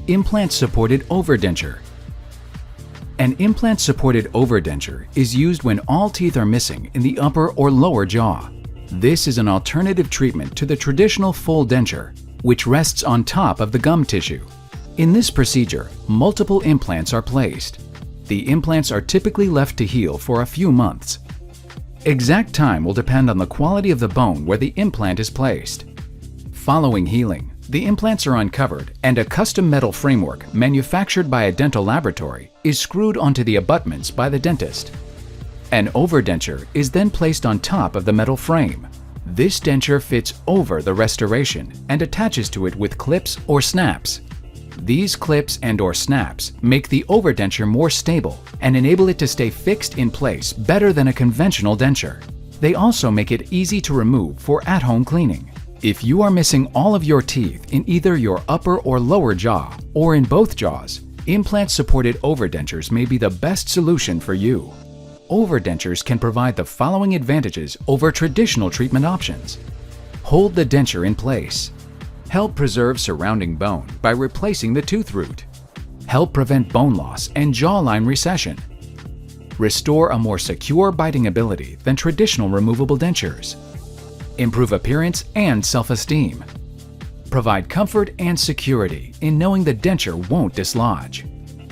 Implant-supported overdenture. An implant-supported overdenture is used when all teeth are missing in the upper or lower jaw. This is an alternative treatment to the traditional full denture, which rests on top of the gum tissue. In this procedure, multiple implants are placed. The implants are typically left to heal for a few months. Exact time will depend on the quality of the bone where the implant is placed. Following healing, the implants are uncovered and a custom metal framework manufactured by a dental laboratory is screwed onto the abutments by the dentist. An overdenture is then placed on top of the metal frame. This denture fits over the restoration and attaches to it with clips or snaps. These clips and/or snaps make the overdenture more stable and enable it to stay fixed in place better than a conventional denture. They also make it easy to remove for at-home cleaning. If you are missing all of your teeth in either your upper or lower jaw, or in both jaws, implant-supported overdentures may be the best solution for you. Overdentures can provide the following advantages over traditional treatment options. Hold the denture in place. Help preserve surrounding bone by replacing the tooth root. Help prevent bone loss and jawline recession. Restore a more secure biting ability than traditional removable dentures. Improve appearance and self-esteem. Provide comfort and security in knowing the denture won't dislodge.